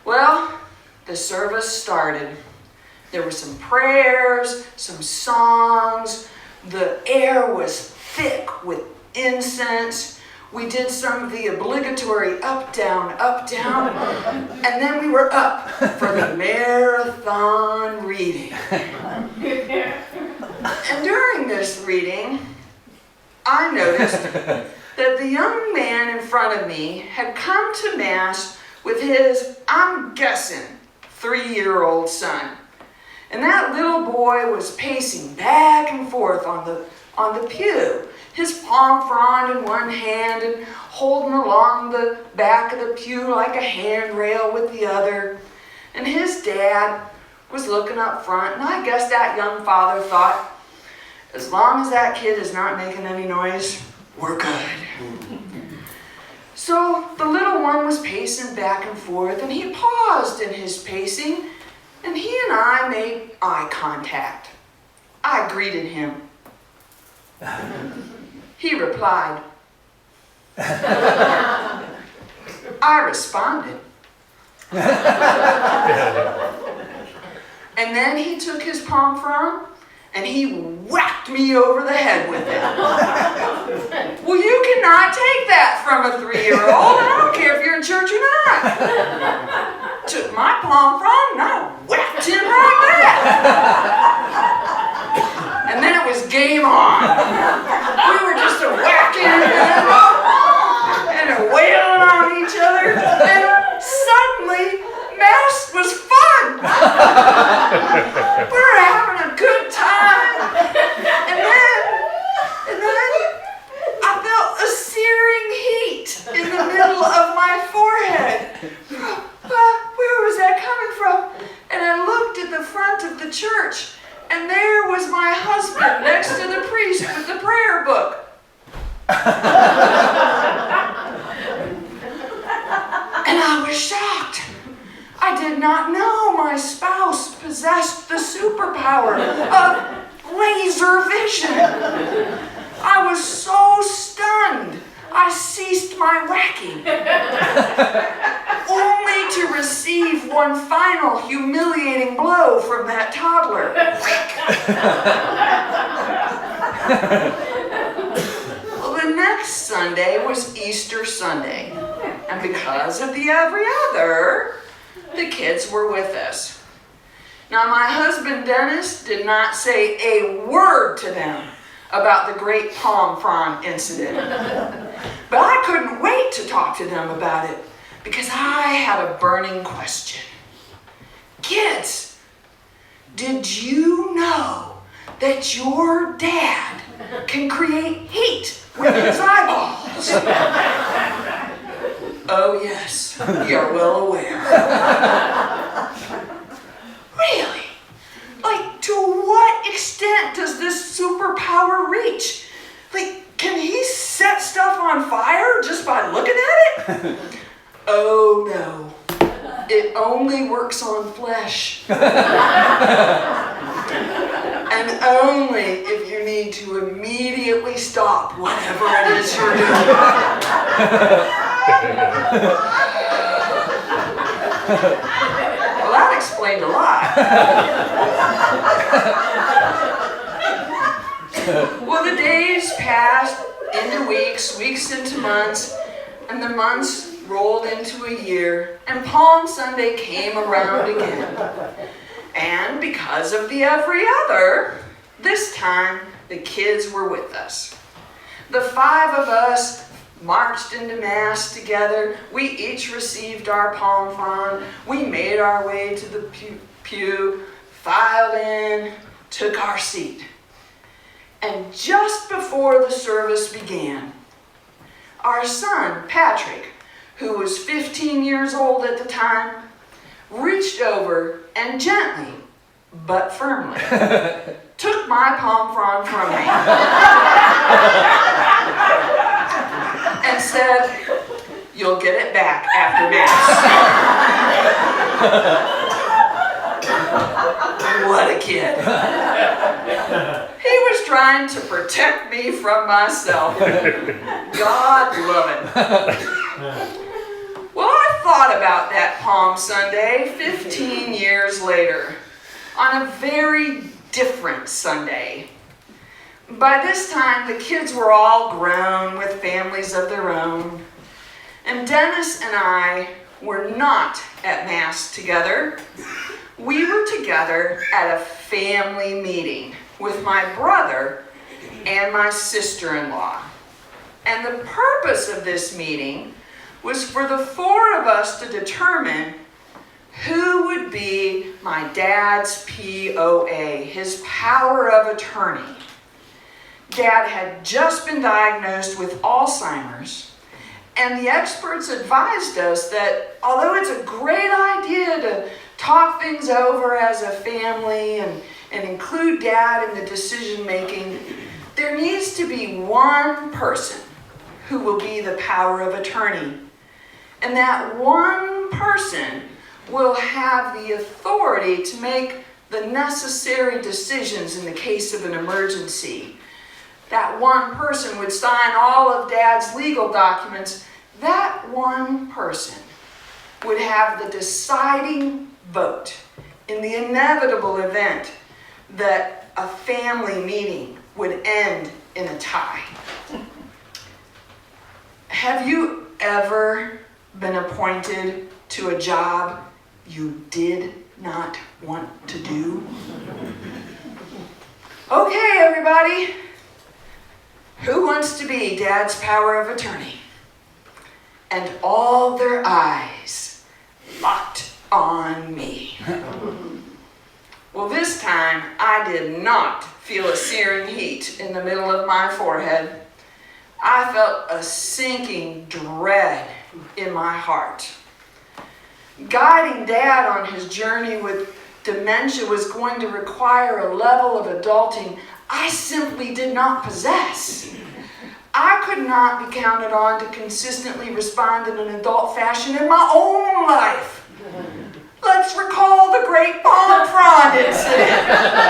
Well, the service started. There were some prayers, some songs. The air was thick with incense. We did some of the obligatory up, down, and then we were up for the marathon reading. And during this reading, I noticed that the young man in front of me had come to Mass with his, I'm guessing, 3-year-old son. And that little boy was pacing back and forth on the pew, his palm frond in one hand and holding along the back of the pew like a handrail with the other. And his dad was looking up front, and I guess that young father thought, as long as that kid is not making any noise, we're good. So the little one was pacing back and forth, and he paused in his pacing, and he and I made eye contact. I greeted him. He replied. I responded. And then he took his palm frond and he whacked me over the head with it. Well, you cannot take that from a 3-year-old. I don't care if you're in church or not. Took my palm frond and I whacked him right back. And then it was game on. We were just a whacking and a wailing on each other. And suddenly, Mass was fun. We were having a good time. And then I felt a searing heat in the middle of my forehead. Where was that coming from? And I looked at the front of the church, and there was my husband next to the priest with the prayer book. And I was shocked. I did not know my spouse possessed the superpower of laser vision. I was so stunned, I ceased my whacking, only to receive one final humiliating blow from that toddler. Well, the next Sunday was Easter Sunday, and because of the every other, the kids were with us. Now, my husband Dennis did not say a word to them about the great palm frond incident. But I couldn't wait to talk to them about it because I had a burning question. Kids, did you know that your dad can create heat with his eyeballs? Oh yes, we are well aware. Really? Like, to what extent does this superpower reach? Like, can he set stuff on fire just by looking at it? Oh no, it only works on flesh. And only if you need to immediately stop whatever it is you're doing. Well, that explained a lot. Well, the days passed into weeks, weeks into months, and the months rolled into a year, and Palm Sunday came around again. And because of the every other, this time the kids were with us. The 5 of us marched into Mass together. We each received our palm frond. We made our way to the pew, filed in, took our seat. And just before the service began, our son, Patrick, who was 15 years old at the time, reached over and gently, but firmly, took my palm frond from me and said, "You'll get it back after Mass." What a kid. He was trying to protect me from myself. God love him. Well, I thought about that Palm Sunday 15 years later, on a very different Sunday. By this time, the kids were all grown with families of their own, and Dennis and I were not at Mass together. We were together at a family meeting with my brother and my sister-in-law. And the purpose of this meeting was for the four of us to determine who would be my dad's POA, his power of attorney. Dad had just been diagnosed with Alzheimer's, and the experts advised us that although it's a great idea to talk things over as a family and include Dad in the decision making, there needs to be one person who will be the power of attorney. And that one person will have the authority to make the necessary decisions in the case of an emergency. That one person would sign all of Dad's legal documents. That one person would have the deciding vote in the inevitable event that a family meeting would end in a tie. Have you ever been appointed to a job you did not want to do? Okay, everybody. Who wants to be Dad's power of attorney? And all their eyes locked on me. Well, this time I did not feel a searing heat in the middle of my forehead. I felt a sinking dread in my heart. Guiding Dad on his journey with dementia was going to require a level of adulting I simply did not possess. I could not be counted on to consistently respond in an adult fashion in my own life. Let's recall the Great Palm Frond incident.